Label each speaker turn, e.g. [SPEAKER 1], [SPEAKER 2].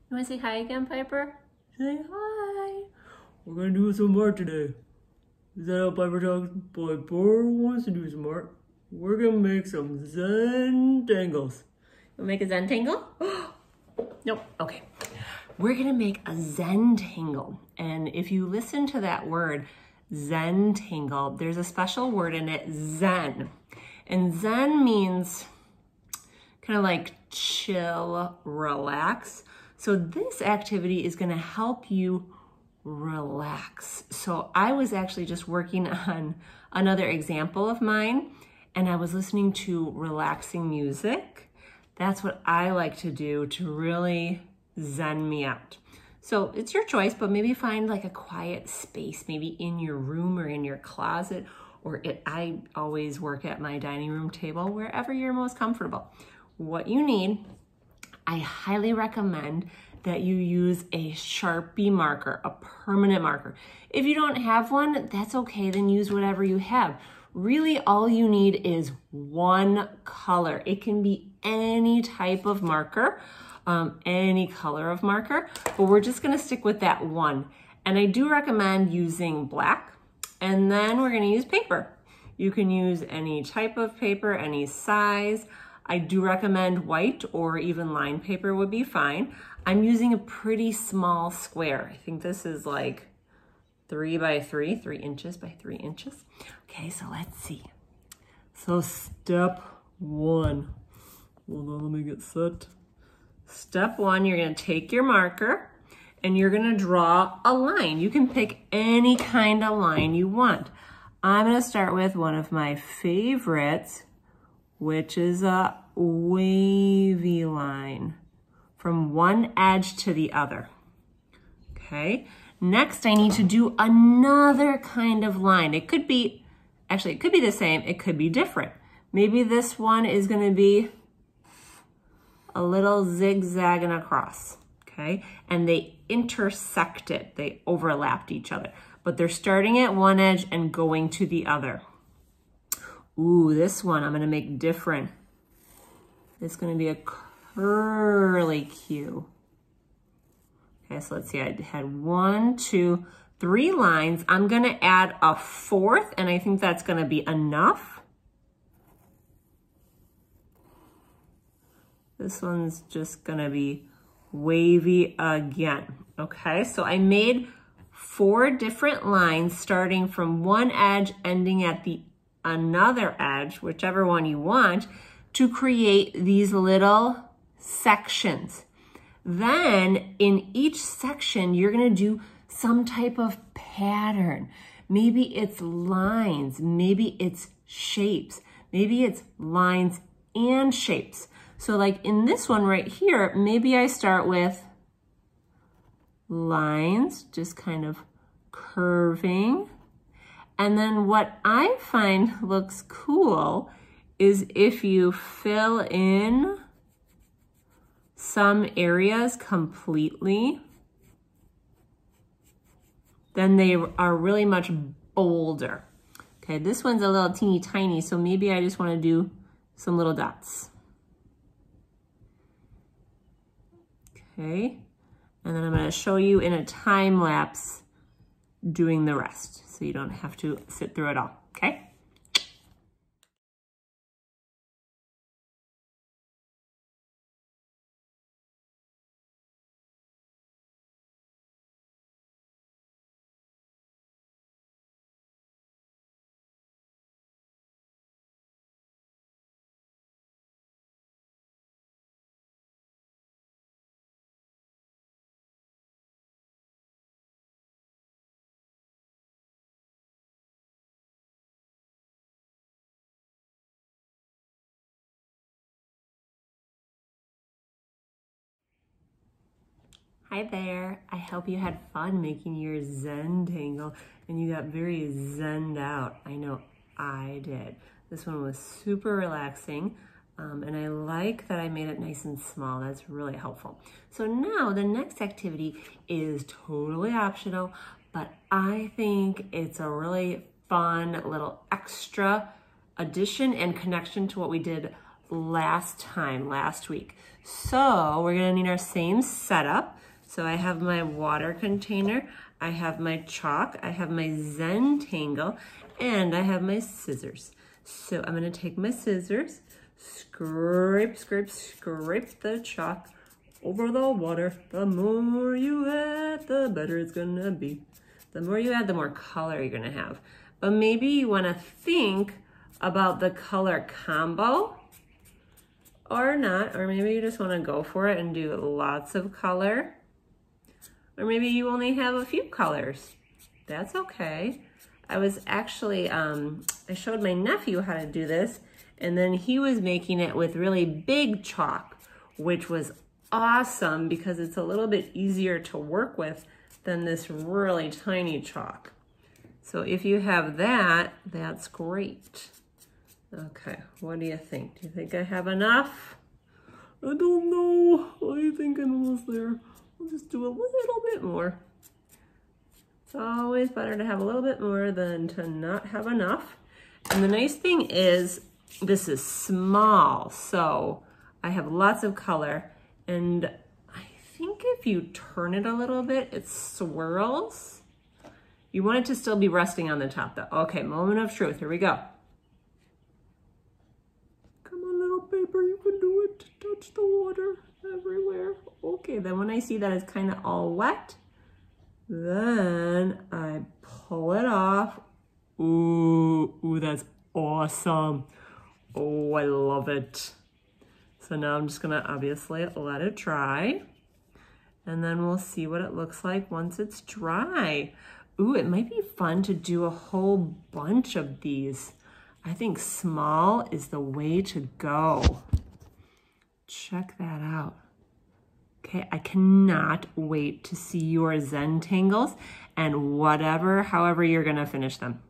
[SPEAKER 1] You want to say hi again, Piper? Say hi.
[SPEAKER 2] We're gonna do some art today. Is that how Piper talks? Piper wants to do some art. We're gonna make some Zentangles.
[SPEAKER 1] You'll make a Zentangle? Nope. Okay. We're gonna make a Zentangle. And if you listen to that word, Zentangle, there's a special word in it, Zen. And Zen means kind of like chill, relax. So this activity is gonna help you relax. So I was actually just working on another example of mine, and I was listening to relaxing music. That's what I like to do to really zen me out. So it's your choice, but maybe find like a quiet space, maybe in your room or in your closet, or I always work at my dining room table, wherever you're most comfortable. What you need, I highly recommend that you use a Sharpie marker, a permanent marker. If you don't have one, that's okay, then use whatever you have. Really, all you need is one color. It can be any type of marker, any color of marker, but we're just gonna stick with that one. And I do recommend using black, and then we're gonna use paper. You can use any type of paper, any size. I do recommend white or even lined paper would be fine. I'm using a pretty small square. I think this is like 3 by 3 inches by 3 inches. Okay, so let's see.
[SPEAKER 2] So step one. Hold on, let me get set.
[SPEAKER 1] Step one, you're gonna take your marker and you're gonna draw a line. You can pick any kind of line you want. I'm gonna start with one of my favorites, which is a wavy line from one edge to the other. Okay, next I need to do another kind of line. It could be, actually it could be the same, it could be different. Maybe this one is gonna be a little zigzagging across, okay? And they intersected, they overlapped each other, but they're starting at one edge and going to the other. Ooh, this one I'm gonna make different. It's gonna be a curly Q. Okay, so let's see, I had 1, 2, 3 lines. I'm gonna add a 4th, and I think that's gonna be enough. This one's just gonna be wavy again. Okay, so I made 4 different lines starting from one edge, ending at the another edge, whichever one you want, to create these little sections. Then in each section, you're gonna do some type of pattern. Maybe it's lines, maybe it's shapes, maybe it's lines and shapes. So like in this one right here, maybe I start with lines, just kind of curving. And then what I find looks cool is if you fill in some areas completely, then they are really much bolder. Okay, this one's a little teeny tiny, so maybe I just want to do some little dots. Okay, and then I'm going to show you in a time lapse doing the rest, so you don't have to sit through it all, okay? Hi there, I hope you had fun making your Zentangle and you got very zenned out. I know I did. This one was super relaxing and I like that I made it nice and small. That's really helpful. So now the next activity is totally optional, but I think it's a really fun little extra addition and connection to what we did last week. So we're gonna need our same setup. So I have my water container, I have my chalk, I have my Zentangle, and I have my scissors. So I'm gonna take my scissors, scrape, scrape, scrape the chalk over the water. The more you add, the better it's gonna be. The more you add, the more color you're gonna have. But maybe you wanna think about the color combo or not, or maybe you just wanna go for it and do lots of color. Or maybe you only have a few colors. That's okay. I was actually, I showed my nephew how to do this, and then he was making it with really big chalk, which was awesome because it's a little bit easier to work with than this really tiny chalk. So if you have that, that's great. Okay, what do you think? Do you think I have enough?
[SPEAKER 2] I don't know. I think I'm almost there. I'll just do a little bit more.
[SPEAKER 1] It's always better to have a little bit more than to not have enough. And the nice thing is, this is small, so I have lots of color. And I think if you turn it a little bit, it swirls. You want it to still be resting on the top though. Okay, moment of truth, here we go.
[SPEAKER 2] Come on, little paper, you can do it. Touch the water everywhere.
[SPEAKER 1] Okay, then when I see that it's kind of all wet, then I pull it off. Ooh, that's awesome. Oh, I love it. So now I'm just gonna obviously let it dry, and then we'll see what it looks like once it's dry. Ooh, it might be fun to do a whole bunch of these. I think small is the way to go. Check that out. Okay, I cannot wait to see your Zentangles and however you're gonna finish them.